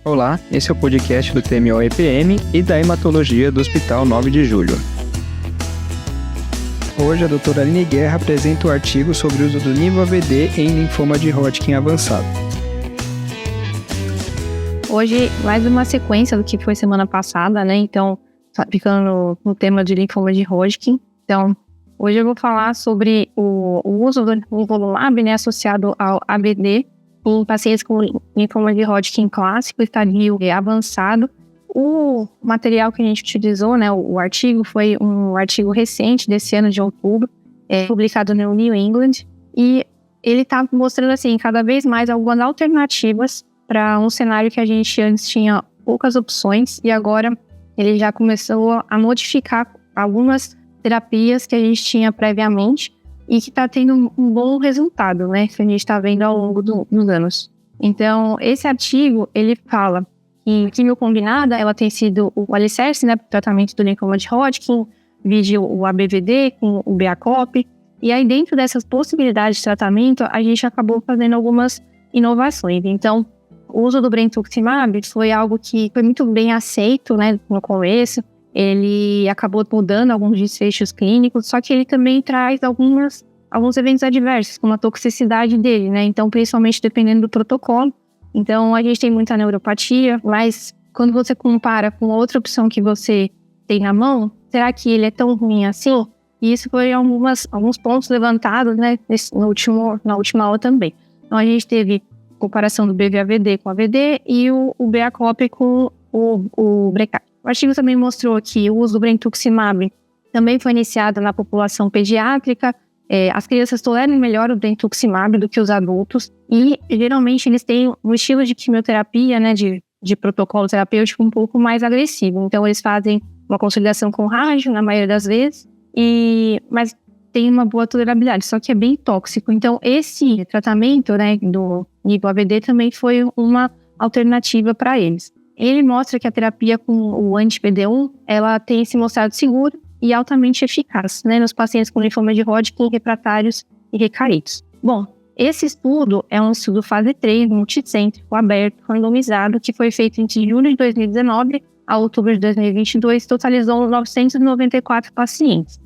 Olá, esse é o podcast do TMO-EPM e da Hematologia do Hospital 9 de Julho. Hoje a doutora Aline Guerra apresenta o artigo sobre o uso do nivo-AVD em linfoma de Hodgkin avançado. Hoje, mais uma sequência do que foi semana passada, né? Então, ficando no tema de linfoma de Hodgkin. Então, hoje eu vou falar sobre o uso do nivolumab, né, associado ao AVD em pacientes com linfoma de Hodgkin clássico, estadio avançado. O material que a gente utilizou, né, o artigo, foi um artigo recente desse ano de outubro, publicado no New England, e ele está mostrando, assim, cada vez mais algumas alternativas para um cenário que a gente antes tinha poucas opções, e agora ele já começou a modificar algumas terapias que a gente tinha previamente, e que está tendo um bom resultado, né, que a gente está vendo ao longo dos anos. Então, esse artigo, ele fala que quimio combinada, ela tem sido o alicerce, né, para o tratamento do linfoma de Hodgkin, vide o ABVD com o BACOP, e aí dentro dessas possibilidades de tratamento, a gente acabou fazendo algumas inovações. Então, o uso do brentuximab foi algo que foi muito bem aceito, né, no começo. Ele acabou mudando alguns desfechos clínicos, só que ele também traz alguns eventos adversos, como a toxicidade dele, né? Então, principalmente dependendo do protocolo. Então, a gente tem muita neuropatia, mas quando você compara com outra opção que você tem na mão, será que ele é tão ruim assim? E isso foi alguns pontos levantados, né, na última aula também. Então, a gente teve comparação do BV-AVD com AVD e o BACOP com o BRCA. O artigo também mostrou que o uso do brentuximab também foi iniciado na população pediátrica. As crianças toleram melhor o brentuximab do que os adultos e, geralmente, eles têm um estilo de quimioterapia, né, de protocolo terapêutico um pouco mais agressivo. Então, eles fazem uma consolidação com rádio, na maioria das vezes, mas tem uma boa tolerabilidade, só que é bem tóxico. Então, esse tratamento, né, do nivo-AVD também foi uma alternativa para eles. Ele mostra que a terapia com o anti-PD-1, ela tem se mostrado segura e altamente eficaz, né, nos pacientes com linfoma de Hodgkin, refratários e recaídos. Bom, esse estudo é um estudo fase 3, multicêntrico, aberto, randomizado, que foi feito entre julho de 2019 a outubro de 2022, totalizou 994 pacientes.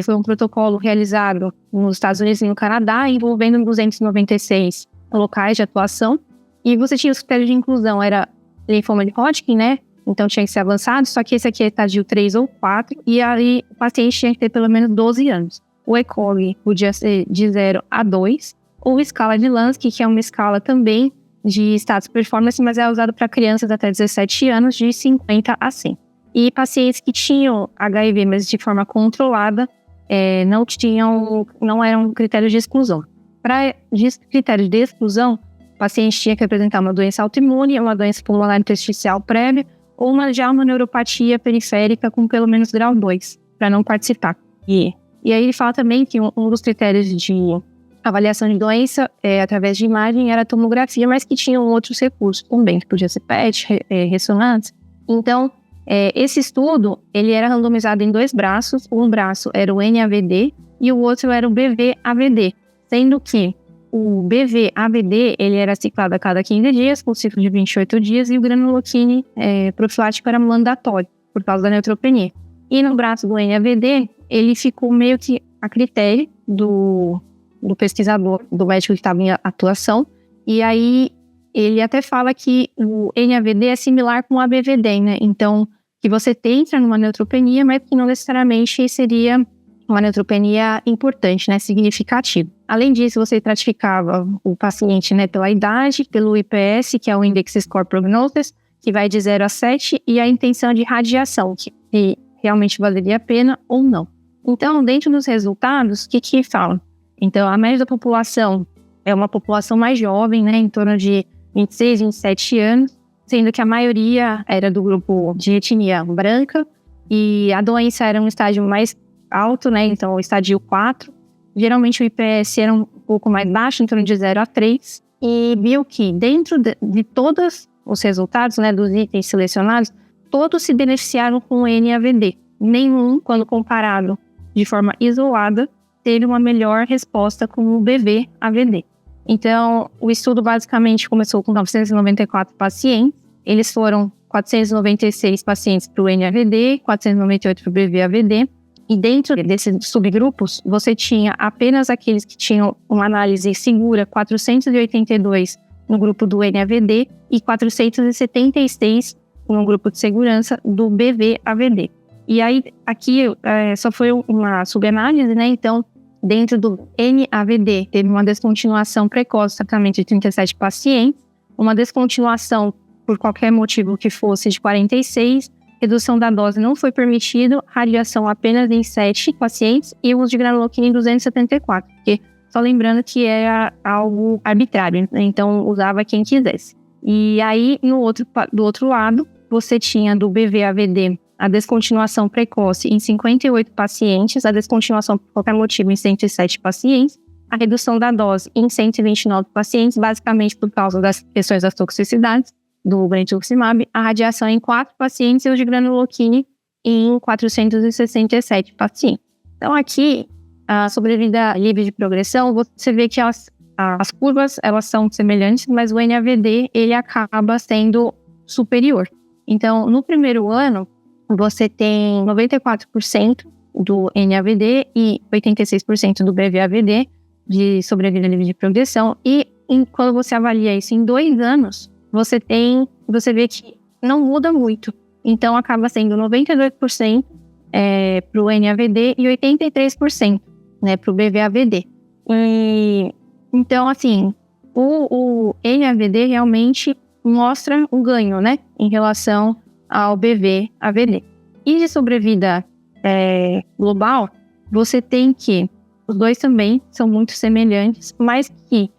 Foi um protocolo realizado nos Estados Unidos e no Canadá, envolvendo 296 locais de atuação, e você tinha os critérios de inclusão, era linfoma de Hodgkin, né? Então tinha que ser avançado, só que esse aqui é estadio 3 ou 4, e aí o paciente tinha que ter pelo menos 12 anos. O ECOG podia ser de 0 a 2, ou escala de Lansky, que é uma escala também de status performance, mas é usado para crianças até 17 anos, de 50 a 100. E pacientes que tinham HIV, mas de forma controlada, não eram critérios de exclusão. Para critérios de exclusão, o paciente tinha que apresentar uma doença autoimune, uma doença pulmonar intersticial prévia, ou uma neuropatia periférica com pelo menos grau 2, para não participar. E aí ele fala também que um dos critérios de avaliação de doença, através de imagem, era a tomografia, mas que tinham outros recursos também, que podia ser PET, ressonância. Então, esse estudo, ele era randomizado em 2 braços. Um braço era o NAVD e o outro era o BV-AVD, sendo que o BV-AVD, ele era ciclado a cada 15 dias, com um ciclo de 28 dias, e o granuloquine profilático era mandatório, por causa da neutropenia. E no braço do NAVD, ele ficou meio que a critério do pesquisador, do médico que estava em atuação, e aí ele até fala que o NAVD é similar com o ABVD, né? Então, que você entra numa neutropenia, mas que não necessariamente seria uma neutropenia importante, né, significativa. Além disso, você estratificava o paciente, né, pela idade, pelo IPS, que é o Index Score Prognosis, que vai de 0 a 7, e a intenção de radiação, que realmente valeria a pena ou não. Então, dentro dos resultados, o que falam? Então, a média da população é uma população mais jovem, né, em torno de 26, 27 anos, sendo que a maioria era do grupo de etnia branca, e a doença era um estágio mais alto, né, então o estágio 4. Geralmente o IPS era um pouco mais baixo, em torno de 0 a 3, e viu que dentro de todos os resultados, né, dos itens selecionados, todos se beneficiaram com o NAVD. Nenhum, quando comparado de forma isolada, teve uma melhor resposta com o BV-AVD. Então, o estudo basicamente começou com 994 pacientes, eles foram 496 pacientes para o NAVD, 498 para o BV-AVD, e dentro desses subgrupos, você tinha apenas aqueles que tinham uma análise segura, 482 no grupo do NAVD e 476 no grupo de segurança do BV-AVD. E aí, aqui só foi uma subanálise, né? Então, dentro do NAVD, teve uma descontinuação precoce do tratamento de 37 pacientes, uma descontinuação por qualquer motivo que fosse de 46, redução da dose não foi permitido, radiação apenas em 7 pacientes e o uso de granuloquina em 274, porque só lembrando que era algo arbitrário, né? Então usava quem quisesse. E aí, do outro lado, você tinha do BV-AVD a descontinuação precoce em 58 pacientes, a descontinuação por qualquer motivo em 107 pacientes, a redução da dose em 129 pacientes, basicamente por causa das questões das toxicidades do brentuximab, a radiação em 4 pacientes e o de granuloquine em 467 pacientes. Então aqui, a sobrevida livre de progressão, você vê que as curvas elas são semelhantes, mas o NAVD ele acaba sendo superior. Então, no primeiro ano, você tem 94% do NAVD e 86% do BV-AVD de sobrevida livre de progressão. E quando você avalia isso em 2 anos, você vê que não muda muito. Então, acaba sendo 92% para o NAVD e 83% para o BV-AVD. Então, assim, o NAVD realmente mostra um ganho, né, em relação ao BV-AVD. E de sobrevida global, você tem que, os dois também são muito semelhantes, mas que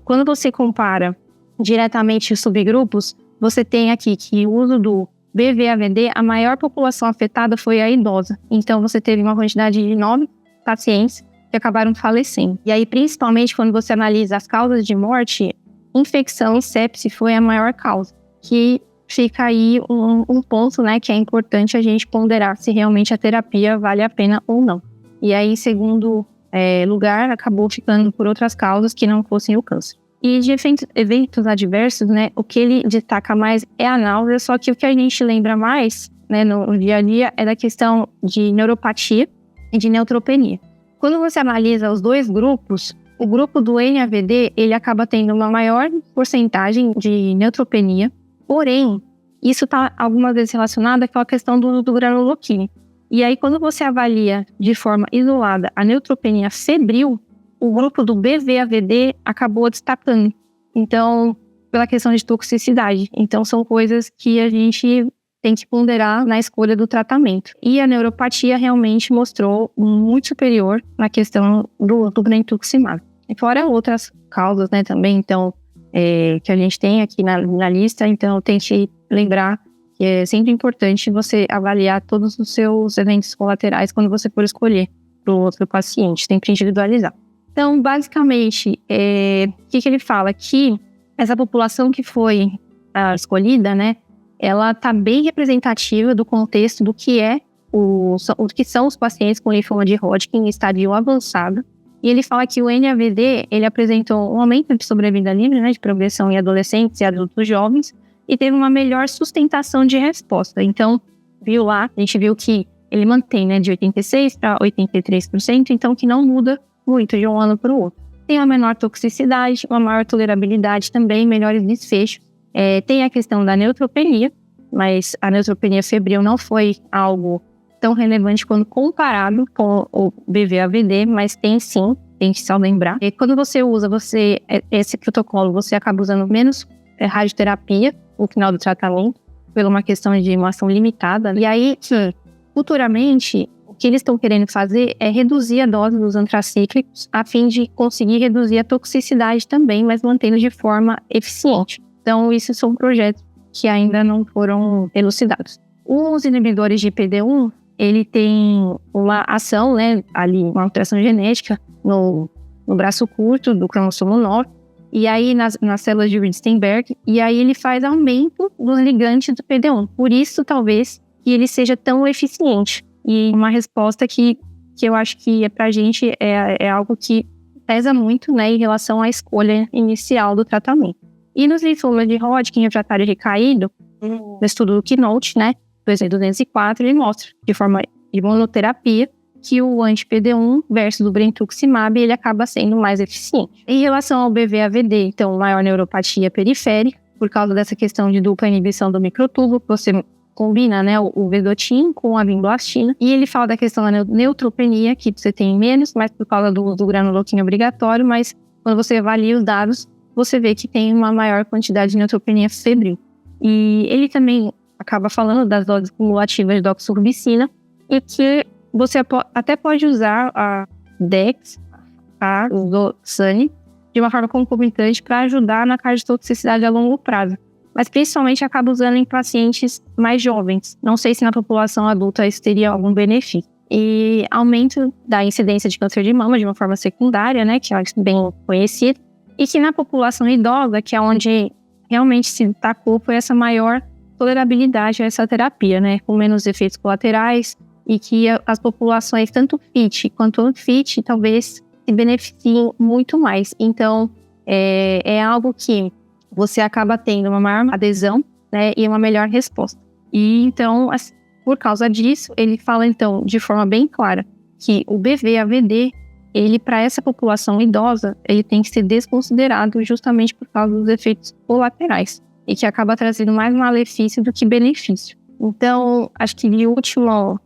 quando você compara diretamente os subgrupos, você tem aqui que o uso do BV-AVD, a maior população afetada foi a idosa. Então, você teve uma quantidade de 9 pacientes que acabaram falecendo. E aí, principalmente, quando você analisa as causas de morte, infecção e sepse foi a maior causa, que fica aí um ponto, né, que é importante a gente ponderar se realmente a terapia vale a pena ou não. E aí, em segundo lugar, acabou ficando por outras causas que não fossem o câncer. E de eventos adversos, né, o que ele destaca mais é a náusea, só que o que a gente lembra mais, né, no dia a dia é da questão de neuropatia e de neutropenia. Quando você analisa os dois grupos, o grupo do NAVD, ele acaba tendo uma maior porcentagem de neutropenia, porém, isso está algumas vezes relacionado com a questão do granuloquine. E aí, quando você avalia de forma isolada a neutropenia febril, o grupo do BV-AVD acabou destacando. Então, pela questão de toxicidade. Então, são coisas que a gente tem que ponderar na escolha do tratamento. E a neuropatia realmente mostrou muito superior na questão do brentuximab. E fora outras causas, né, também, então, que a gente tem aqui na lista. Então, tem que lembrar que é sempre importante você avaliar todos os seus eventos colaterais quando você for escolher para o outro paciente. Tem que individualizar. Então, basicamente, o que ele fala? Que essa população que foi escolhida, né, ela está bem representativa do contexto do que o que são os pacientes com linfoma de Hodgkin em estadio avançado. E ele fala que o NAVD, ele apresentou um aumento de sobrevida livre, né, de progressão em adolescentes e adultos jovens, e teve uma melhor sustentação de resposta. Então, a gente viu que ele mantém, né, de 86% para 83%, então que não muda muito de um ano para o outro. Tem uma menor toxicidade, uma maior tolerabilidade também, melhores desfechos. Tem a questão da neutropenia, mas a neutropenia febril não foi algo tão relevante quando comparado com o BV-AVD, mas tem sim, tem que só lembrar. E quando você usa esse protocolo, você acaba usando menos radioterapia no final do tratamento, por uma questão de uma ação limitada. E aí, futuramente, o que eles estão querendo fazer é reduzir a dose dos antracíclicos a fim de conseguir reduzir a toxicidade também, mas mantendo de forma eficiente. Então, esses são projetos que ainda não foram elucidados. Os inibidores de PD-1, ele tem uma ação, né, ali, uma alteração genética no braço curto do cromossomo 9, e aí nas células de Reed-Steinberg, e aí ele faz aumento dos ligantes do PD-1. Por isso, talvez, que ele seja tão eficiente. E uma resposta que eu acho que pra gente é algo que pesa muito, né, em relação à escolha inicial do tratamento. E nos linfomas de Hodgkin refratário recaído, no estudo do Keynote, né, do EZ204, ele mostra de forma de monoterapia que o anti-PD1 versus o brentuximab, ele acaba sendo mais eficiente. Em relação ao BV-AVD, então, maior neuropatia periférica, por causa dessa questão de dupla inibição do microtubo, você combina, né, o vedotin com a vinblastina, e ele fala da questão da neutropenia, que você tem menos, mas por causa do granuloquina obrigatório, mas quando você avalia os dados, você vê que tem uma maior quantidade de neutropenia febril. E ele também acaba falando das doses cumulativas de doxorubicina, e que você até pode usar a DEX, o Zolsane, de uma forma concomitante para ajudar na cardiotoxicidade a longo prazo. Mas principalmente acaba usando em pacientes mais jovens. Não sei se na população adulta isso teria algum benefício. E aumento da incidência de câncer de mama de uma forma secundária, né, que é bem conhecida. E que na população idosa, que é onde realmente se destacou, foi essa maior tolerabilidade a essa terapia, né, com menos efeitos colaterais, e que as populações, tanto fit quanto unfit, talvez se beneficiem muito mais. Então, é algo que você acaba tendo uma maior adesão, né, e uma melhor resposta. E então, por causa disso, ele fala, então, de forma bem clara, que o BV-AVD, ele, para essa população idosa, ele tem que ser desconsiderado justamente por causa dos efeitos colaterais, e que acaba trazendo mais malefício do que benefício. Então, acho que de último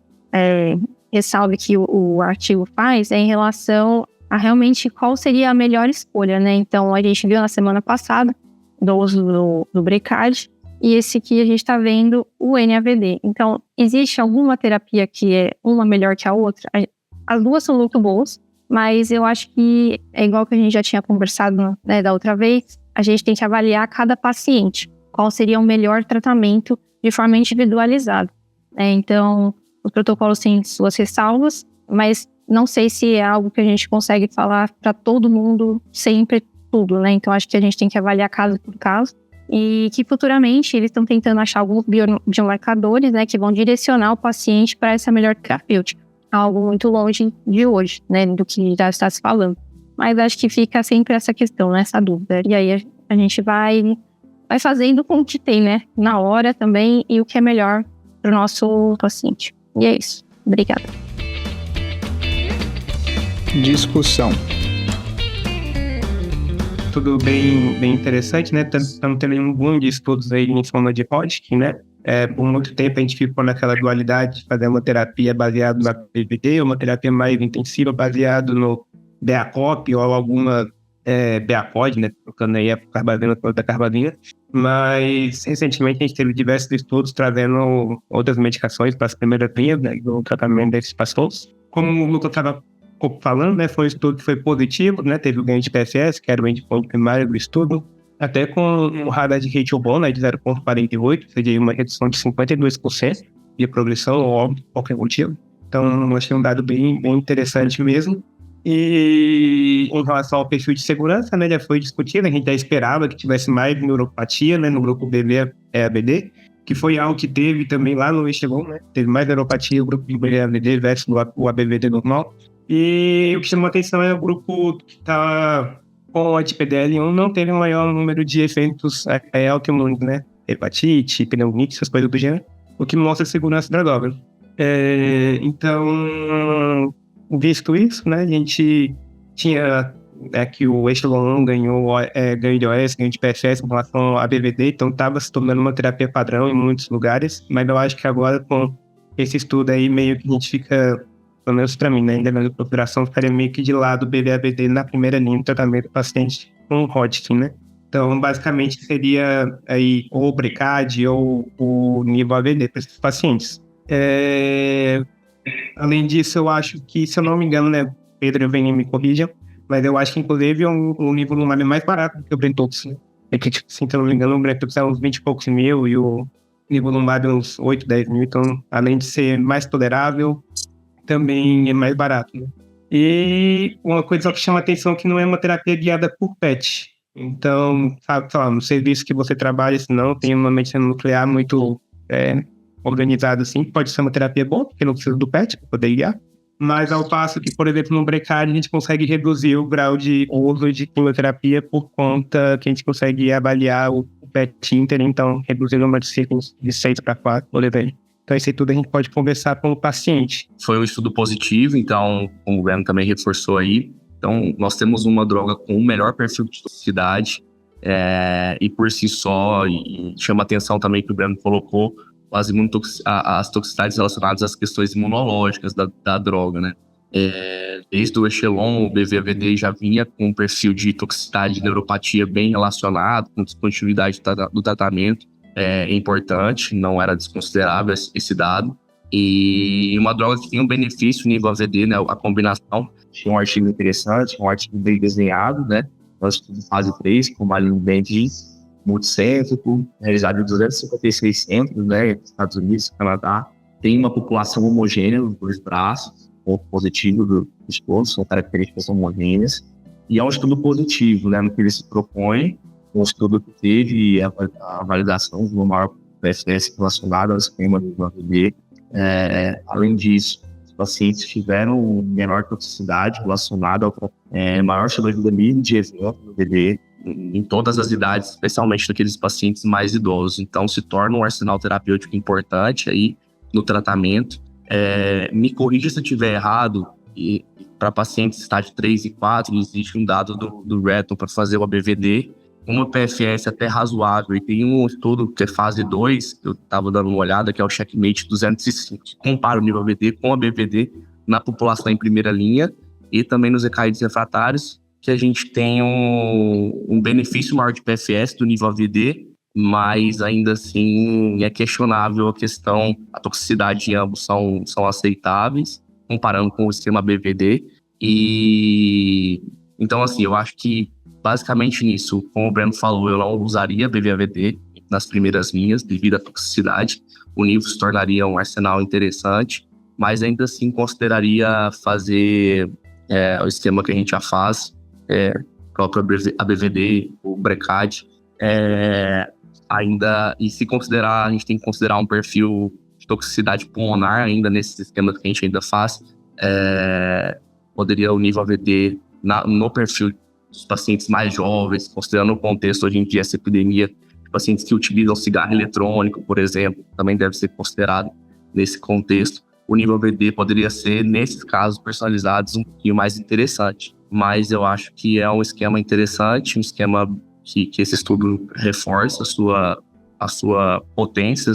ressalve que o artigo faz é em relação a realmente qual seria a melhor escolha, né? Então, a gente viu na semana passada do uso do Brecard, e esse aqui a gente está vendo o NAVD. Então, existe alguma terapia que é uma melhor que a outra? As duas são muito boas, mas eu acho que é igual que a gente já tinha conversado, né, da outra vez, a gente tem que avaliar cada paciente, qual seria o melhor tratamento de forma individualizada. Então, os protocolos têm suas ressalvas, mas não sei se é algo que a gente consegue falar para todo mundo sempre tudo, né? Então, acho que a gente tem que avaliar caso por caso. E que futuramente eles estão tentando achar alguns biomarcadores, né, que vão direcionar o paciente para essa melhor terapêutica. Algo muito longe de hoje, né, do que já está se falando. Mas acho que fica sempre essa questão, né, essa dúvida. E aí a gente vai fazendo com o que tem, né, na hora também, e o que é melhor para o nosso paciente. E é isso. Obrigada. Discussão. Tudo bem interessante, né? Estamos tendo um boom de estudos aí em forma de Hodgkin, né? Por muito tempo a gente ficou naquela dualidade de fazer uma terapia baseada na PVD, uma terapia mais intensiva baseada no BACOP ou alguma BACOD, né? Trocando aí a carbazina por outra carbazina. Mas recentemente a gente teve diversos estudos trazendo outras medicações para as primeiras linhas, né, do tratamento desses pacientes. Como o Lucas estava falando, né, foi um estudo que foi positivo, né, teve o ganho de PFS, que era o endpoint primário do estudo, até com um radar de ratio bom, né, de 0,48, ou seja, uma redução de 52% de progressão ou óbito por qualquer motivo. Então, achei um dado bem interessante mesmo. E em relação ao perfil de segurança, né, já foi discutido, a gente já esperava que tivesse mais neuropatia, né, no grupo BV-AVD, que foi algo que teve também lá no Echelon, né, teve mais neuropatia no grupo BV-AVD versus o ABVD normal. E o que chamou a atenção é o grupo que está com o anti-PDL1 não teve um maior número de eventos autoimunes, né, hepatite, pneumonite, essas coisas do gênero, o que mostra a segurança da droga. Então, visto isso, né, a gente tinha que o Echelon 1 ganho de OS, ganho de PFS em relação ao ABVD, então estava se tornando uma terapia padrão em muitos lugares, mas eu acho que agora com esse estudo aí meio que a gente fica, pelo menos para mim, né, ainda na procuração, ficaria meio que de lado o BV-AVD na primeira linha do tratamento do paciente com Hodgkin, né. Então, basicamente, seria aí ou o Brecard ou o Nivo-AVD para esses pacientes. Além disso, eu acho que, se eu não me engano, né, Pedro, vem me corrijam, mas eu acho que, inclusive, o Nivolumab é mais barato do que o Brentox, né? Que, tipo, se eu não me engano, o Brentox é uns 20 e poucos mil e o Nivolumab é uns 8, 10 mil. Então, além de ser mais tolerável, também é mais barato, né? E uma coisa que chama a atenção é que não é uma terapia guiada por PET. Então, sabe, no serviço que você trabalha, se não tem uma medicina nuclear muito organizada assim, pode ser uma terapia boa, porque não precisa do PET para poder guiar. Mas ao passo que, por exemplo, no Brecard, a gente consegue reduzir o grau de uso de quimioterapia por conta que a gente consegue avaliar o PET Inter, então reduzindo o número de ciclos de 6 para 4, por exemplo. Então, isso aí tudo a gente pode conversar com o paciente. Foi um estudo positivo, então, como o Breno também reforçou aí, então, nós temos uma droga com o melhor perfil de toxicidade, e por si só, e chama atenção também que o Breno colocou, as toxicidades relacionadas às questões imunológicas da droga, né? Desde o Echelon, o BVAVD já vinha com um perfil de toxicidade de neuropatia bem relacionado, com descontinuidade do tratamento, importante, não era desconsiderável esse dado. E uma droga que tem um benefício nível AVD, né, a combinação, tinha um artigo interessante, um artigo bem desenhado, né, nós estudamos fase 3, com uma linha bem multicêntrico, realizado em 256 centros, né, Estados Unidos, Canadá, tem uma população homogênea nos dois braços, ponto positivo do estudo, são características homogêneas, e é um estudo positivo, né, no que ele se propõe, um estudo que teve a validação de uma maior PFS relacionada ao esquema do AVD. Além disso, os pacientes tiveram menor toxicidade relacionada ao maior sobrevida de evento do AVD em todas as idades, especialmente naqueles pacientes mais idosos. Então, se torna um arsenal terapêutico importante aí no tratamento. Me corrija se eu estiver errado, e para pacientes estágio 3 e 4, existe um dado do Reton para fazer o ABVD, uma PFS até razoável, e tem um estudo que é fase 2, que eu estava dando uma olhada, que é o Checkmate 205, que compara o nível AVD com a BVD na população em primeira linha, e também nos recaídos refratários, que a gente tem um benefício maior de PFS do nível AVD, mas ainda assim é questionável a toxicidade em ambos são aceitáveis, comparando com o esquema BVD, e então assim, eu acho que basicamente nisso, como o Breno falou, eu não usaria BVAVD nas primeiras linhas devido à toxicidade, o nível se tornaria um arsenal interessante, mas ainda assim consideraria fazer o esquema que a gente já faz, próprio ABVD, o Brecad, ainda, e se considerar, a gente tem que considerar um perfil de toxicidade pulmonar ainda nesses esquemas que a gente ainda faz, poderia o nível AVD no perfil dos pacientes mais jovens, considerando o contexto hoje em dia, essa epidemia de pacientes que utilizam cigarro eletrônico, por exemplo, também deve ser considerado nesse contexto. O nível AVD poderia ser, nesses casos personalizados, um pouquinho mais interessante. Mas eu acho que é um esquema interessante, um esquema que esse estudo reforça a sua potência,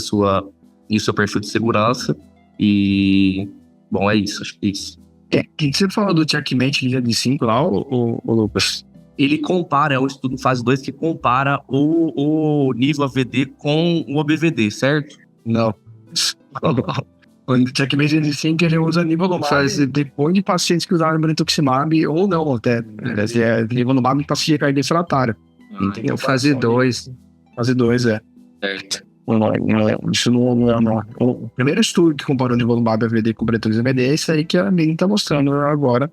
e o seu perfil de segurança. E, bom, é isso, acho que é isso. Que você falou do Checkmate de 5 lá, o Lucas? Ele compara, é um estudo fase 2 que compara o nível AVD com o ABVD, certo? Não. O Checkmate de 5 ele usa nivolumab depois de pacientes que usaram brentuximab ou não, até. Nivolumab em paciente recaído refratário. Então, fase 2. Fase 2, Certo. Isso não é. O primeiro estudo que comparou o nivolumab AVD com o brentuximab é esse aí que a Aline tá mostrando agora.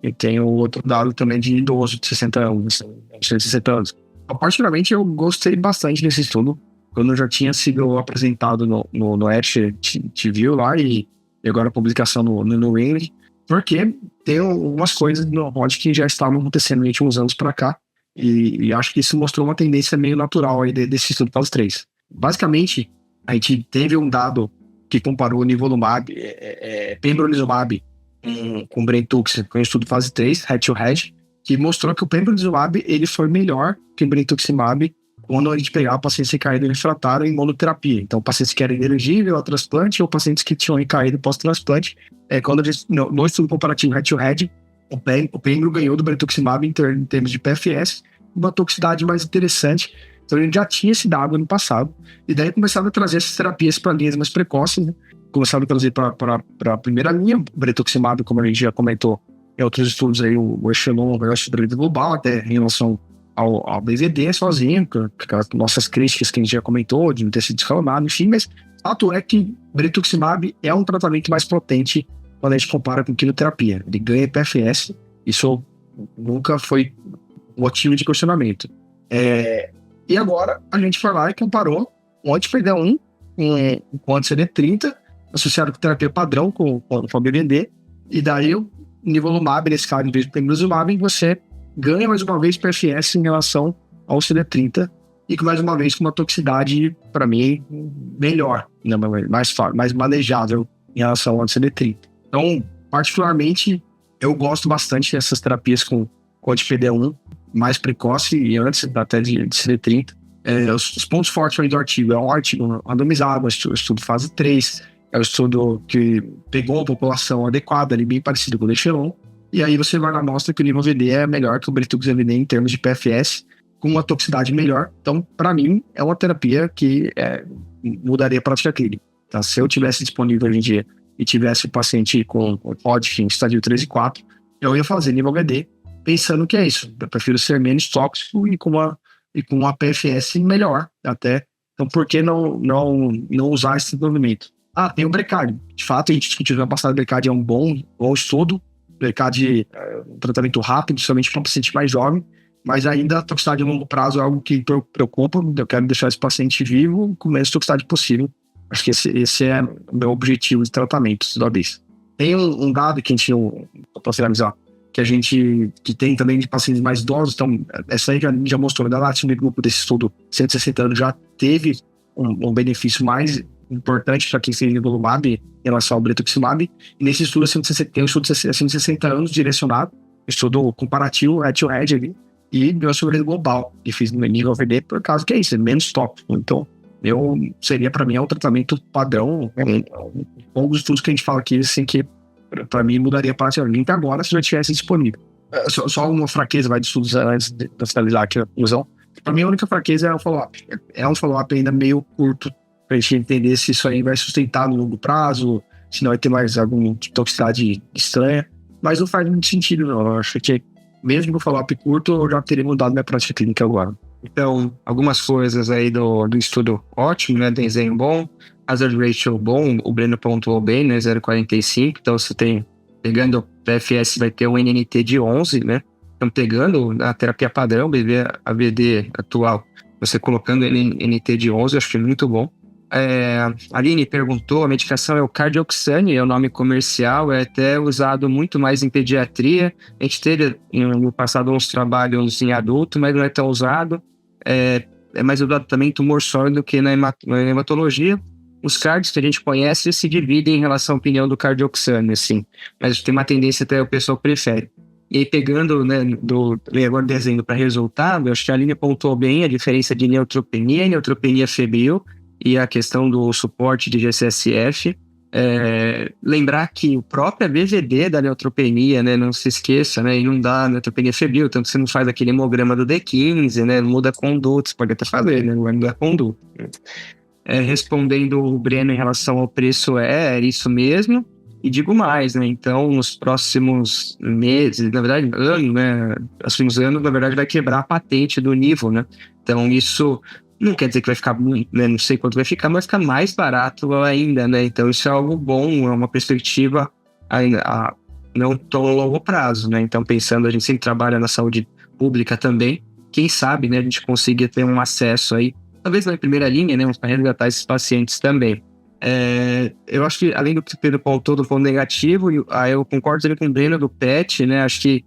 E tem o outro dado também de idoso de 60 anos. Particularmente, eu gostei bastante desse estudo. Quando já tinha sido apresentado no ASH TV lá e agora a publicação no New England, porque tem algumas coisas no Hodgkin que já estavam acontecendo nos últimos anos para cá. E acho que isso mostrou uma tendência meio natural aí desse estudo fase 3. Basicamente, a gente teve um dado que comparou o nivolumab, pembrolizumab com Brentuximab, com o estudo fase 3, head-to-head, que mostrou que o pembrolizumab ele foi melhor que o Brentuximab quando a gente pegava pacientes recaídos refratário em monoterapia. Então, pacientes que eram inelegíveis ao transplante ou pacientes que tinham recaído pós-transplante. Quando a gente, no estudo comparativo head-to-head, o pembro ganhou do Brentuximab em termos de PFS, uma toxicidade mais interessante. Então, a gente já tinha esse dado no passado. E daí começaram a trazer essas terapias para linhas mais precoces, né? Começaram a trazer para a primeira linha, o Brentuximab, como a gente já comentou, em outros estudos aí, o Echelon, o estudo global, até em relação ao BVD sozinho, com aquelas nossas críticas que a gente já comentou, de não ter sido escalonado, enfim, mas fato é que Brentuximab é um tratamento mais potente quando a gente compara com quimioterapia. Ele ganha PFS, isso nunca foi motivo de questionamento. E agora a gente foi lá e comparou o anti-PD-1 com o anti-CD30, associado com terapia padrão com o BVD, e daí o nivolumab, nesse caso, em vez do pembrolizumab, você ganha mais uma vez PFS em relação ao CD30, e que, mais uma vez, com uma toxicidade, para mim, melhor, né? Mais manejável em relação ao CD30. Então, particularmente, eu gosto bastante dessas terapias com anti-PD1, mais precoce e antes até de CD30. Os pontos fortes do artigo é um artigo randomizado, o estudo fase 3, é o estudo que pegou a população adequada, ali, bem parecido com o Lecheron, e aí você vai na amostra que o Nivomd é melhor que o Brituximab em termos de PFS, com uma toxicidade melhor. Então, para mim, é uma terapia que mudaria a prática clínica. Tá? Se eu tivesse disponível hoje em dia e tivesse o paciente com Hodgkin, estádio 3 e 4, eu ia fazer Nivomd pensando que é isso. Eu prefiro ser menos tóxico e com uma PFS melhor até. Então, por que não usar esse desenvolvimento? Tem o Brecard. De fato, a gente discutiu no passado, o Brecard é um bom estudo. O Brecard é um tratamento rápido, somente para um paciente mais jovem, mas ainda a toxicidade a longo prazo é algo que preocupa. Eu quero deixar esse paciente vivo com a menos toxicidade possível. Acho que esse é o meu objetivo de tratamento da vez. Tem um dado que a gente posso finalizar, que tem também de pacientes mais idosos. Então, essa aí já mostrou, da no grupo desse estudo, 160 anos já teve um benefício mais importante para quem seria nivolumab em relação ao Brituximab. E nesse estudo, tem um estudo de 160 anos direcionado, estudo comparativo, head-to-head ali, e meu sobrevivo global, que fiz no Nivomd por causa que é isso, é menos tóxico. Então, seria para mim o tratamento padrão, um dos estudos que a gente fala aqui, assim, que para mim mudaria para a limpa agora se já tivesse disponível. Só uma fraqueza de estudos antes de finalizar aqui a conclusão. Para mim a única fraqueza é o follow-up. É um follow-up ainda meio curto para a gente entender se isso aí vai sustentar no longo prazo, se não vai ter mais alguma toxicidade estranha. Mas não faz muito sentido, não. Eu acho que mesmo no follow-up curto, eu já teria mudado minha prática clínica agora. Então, algumas coisas aí do estudo ótimo, né? Desenho bom, hazard ratio bom, o Breno pontuou bem, né? 0,45. Então, você tem, pegando o PFS, vai ter um NNT de 11, né? Então, pegando a terapia padrão, AVD atual, você colocando NNT de 11, eu acho que é muito bom. A Aline perguntou, a medicação é o Cardioxane, é o nome comercial, é até usado muito mais em pediatria. A gente teve no passado uns trabalhos em adulto, mas não é tão usado. É mais usado também em tumor sólido que na hematologia. Os cards que a gente conhece se dividem em relação à opinião do Cardioxane, assim, mas tem uma tendência até o pessoal prefere. E aí, pegando, né, agora desenho para resultado, acho que a Aline apontou bem a diferença de neutropenia e neutropenia febril, e a questão do suporte de GCSF. Lembrar que o próprio BVD da neutropenia, né, não se esqueça, né, e não dá neutropenia febril, tanto que você não faz aquele hemograma do D15, né, não muda a conduta, você pode até fazer, né, não vai mudar a conduta. Respondendo o Breno em relação ao preço, é isso mesmo, e digo mais, né, então nos próximos meses, na verdade, ano, né, os próximos anos, na verdade, vai quebrar a patente do Nivo, né, então isso não quer dizer que vai ficar muito, né? Não sei quanto vai ficar, mas vai ficar mais barato ainda, né? Então isso é algo bom, é uma perspectiva a não tão longo prazo, né? Então pensando, a gente sempre trabalha na saúde pública também, quem sabe, né? A gente consiga ter um acesso aí, talvez não em primeira linha, né? Para resgatar esses pacientes também. Eu acho que, além do que o Pedro pontou do ponto negativo, eu concordo também com o Breno do PET, né? Acho que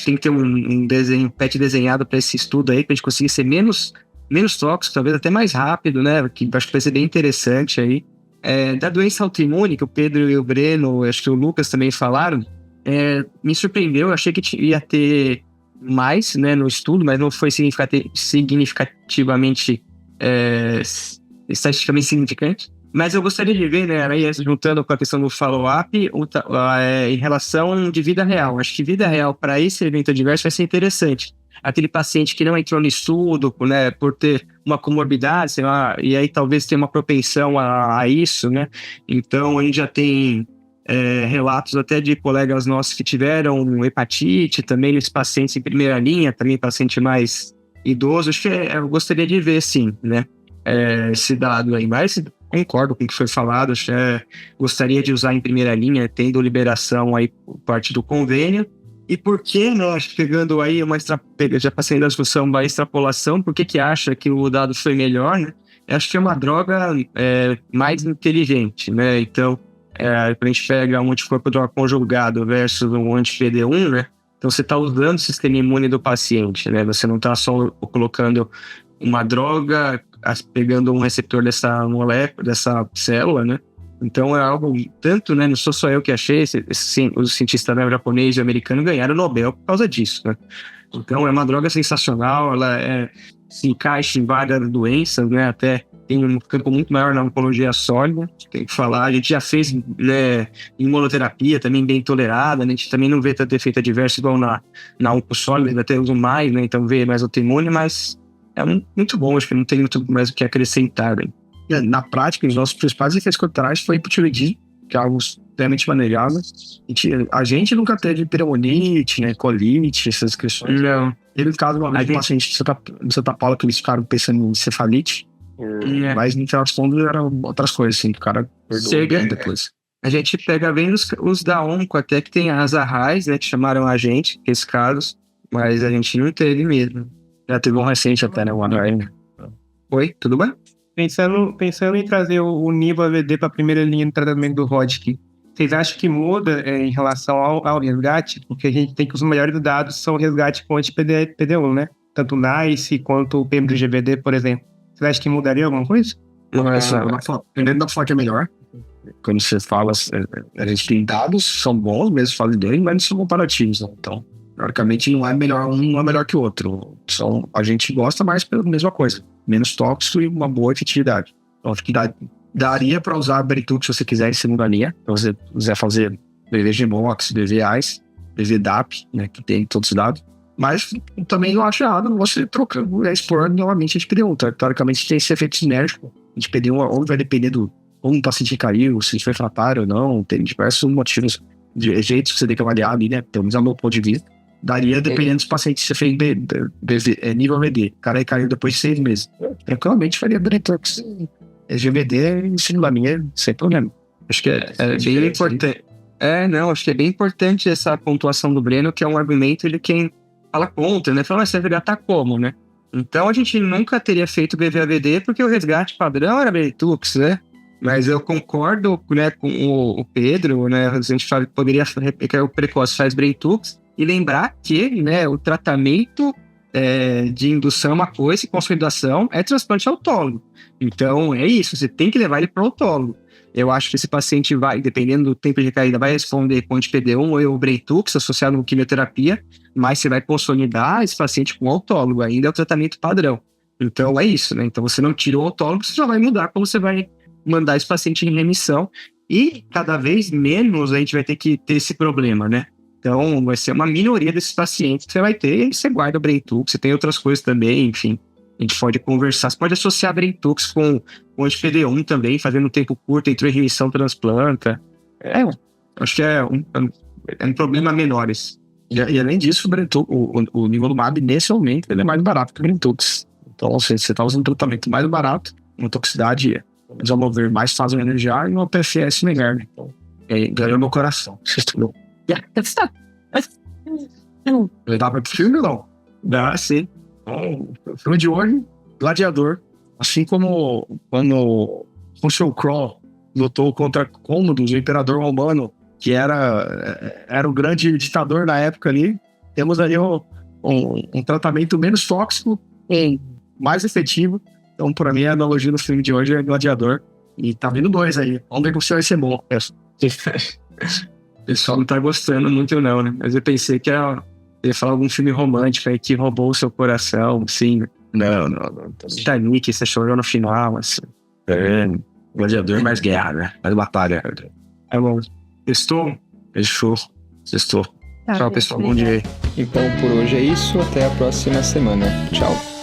tem que ter um desenho, PET desenhado para esse estudo aí, para a gente conseguir ser menos tóxico, talvez até mais rápido, né? Que acho que vai ser bem interessante aí. Da doença autoimune, que o Pedro e o Breno, acho que o Lucas também falaram, me surpreendeu. Eu achei que ia ter mais, né, no estudo, mas não foi significativamente estatisticamente significante. Mas eu gostaria de ver, né, aí juntando com a questão do follow-up, em relação de vida real. Acho que vida real para esse evento adverso vai ser interessante. Aquele paciente que não entrou no estudo, né, por ter uma comorbidade, sei lá, e aí talvez tenha uma propensão a isso, né? Então, a gente já tem relatos até de colegas nossos que tiveram hepatite, também nos pacientes em primeira linha, também paciente mais idoso. Acho que eu gostaria de ver, sim, né? Esse dado aí, mas concordo com o que foi falado. Acho que gostaria de usar em primeira linha, tendo liberação aí por parte do convênio. E por que, né, pegando aí já passei da discussão, uma extrapolação, por que acha que o dado foi melhor, né? Eu acho que é uma droga mais inteligente, né? Então, quando a gente pega um anticorpo droga conjugado versus um anti-PD1, né? Então, você está usando o sistema imune do paciente, né? Você não está só colocando uma droga pegando um receptor dessa molécula, dessa célula, né? Então é algo tanto, né? Não sou só eu que achei, os cientistas japoneses e americanos ganharam o Nobel por causa disso, né? Então é uma droga sensacional, ela se encaixa em várias doenças, né? Até tem um campo muito maior na oncologia sólida, tem que falar. A gente já fez imunoterapia também bem tolerada, né? A gente também não vê tanto efeito adverso igual na oncosólida, ainda temos mais, né? Então vê mais autoimune, mas é muito bom, acho que não tem muito mais o que acrescentar, né? Na prática, os nossos principais efeitos colaterais foi hipotiroidismo, que é algo extremamente manejado. A gente nunca teve pneumonite, né, colite, essas questões. Não. Teve o caso de uma vez de um paciente de Santa Paula que eles ficaram pensando em cefalite, mas no final dos contos eram outras coisas, assim, que o cara perdeu depois. A gente pega bem os da onco, até que tem as arrais, né, que chamaram a gente, esses casos, mas a gente não teve mesmo. Já teve um recente até, né, o Anuel. Oi, tudo bem? Pensando em trazer o Nivo-AVD para a primeira linha de tratamento do Hodgkin, vocês acham que muda em relação ao resgate? Porque a gente tem que os melhores dados são o resgate com anti-PD1, né? Tanto o NICE quanto o PMDGVD, por exemplo. Vocês acham que mudaria alguma coisa? Dependendo da forma que é melhor. Quando você fala, a gente tem dados, são bons, mesmo falando dele, mas não são comparativos, né? Então, teoricamente, não é melhor um, não é melhor que o outro. A gente gosta mais pela mesma coisa. Menos tóxico e uma boa efetividade. Então, acho que daria para usar Britux se você quiser em segunda linha. Se você quiser fazer BV-GMOX, BV-AIS, BV-DAP, né, que tem todos os dados. Mas também não acho errado você trocando, expor novamente a anti-PD1. Teoricamente, tem esse efeito sinérgico. A anti-PD1 ou vai depender do como o paciente caiu, se foi refratário ou não. Tem diversos motivos, de jeitos que você tem que avaliar ali, né? Pelo menos ao meu ponto de vista. Daria, dependendo dos pacientes que você fez nível AVD. O cara aí caiu depois de 6 meses. Tranquilamente faria Britux. GVD em segunda linha, sem problema. Acho que é bem importante. Acho que é bem importante essa pontuação do Breno, que é um argumento de quem fala contra, né? Fala, mas você vai resgatar como, né? Então a gente nunca teria feito BV-AVD porque o resgate padrão era Britux, né? Mas eu concordo, né, com o Pedro, né? A gente fala que poderia replicar o precoce faz Britux. E lembrar que, né, o tratamento de indução é uma coisa e consolidação é transplante autólogo. Então, é isso, você tem que levar ele para o autólogo. Eu acho que esse paciente vai, dependendo do tempo de recaída, vai responder com anti-PD1 ou Britux associado com quimioterapia, mas você vai consolidar esse paciente com autólogo, ainda é o tratamento padrão. Então, é isso, né? Então, você não tira o autólogo, você já vai mudar como você vai mandar esse paciente em remissão. E, cada vez menos, a gente vai ter que ter esse problema, né? Então, vai ser uma minoria desses pacientes que você vai ter, e você guarda o Britux, você tem outras coisas também, enfim. A gente pode conversar, você pode associar Britux com anti-PD1 também, fazendo um tempo curto, entrou em remissão, transplanta. Acho que é um problema menor esse. E além disso, o nivolumab, nesse momento, ele é mais barato que o Britux. Então, você está usando um tratamento mais barato, uma toxicidade, desenvolver mais fase energiar e uma PFS melhor, né? Então, ganhou meu coração. Você estudou. Dá pra filme ou não? Dá, sim. O filme de hoje, Gladiador. Assim como quando Russell Crowe lutou contra Cômodos, o imperador romano, que era o grande ditador na época ali, temos ali um tratamento menos tóxico e mais efetivo. Então, para mim, a analogia do filme de hoje é Gladiador. E tá vindo 2 aí. Vamos ver como vai ser bom. O pessoal não tá gostando muito, não, né? Mas eu pensei que ia falar algum filme romântico aí que roubou o seu coração, sim. Não. Titanic, você chorou no final, assim. Gladiador, mais guerra, né? Mais batalha. É bom. Sextou? Fechou. Tchau, pessoal. Bom dia aí. Então, por hoje é isso. Até a próxima semana. Tchau.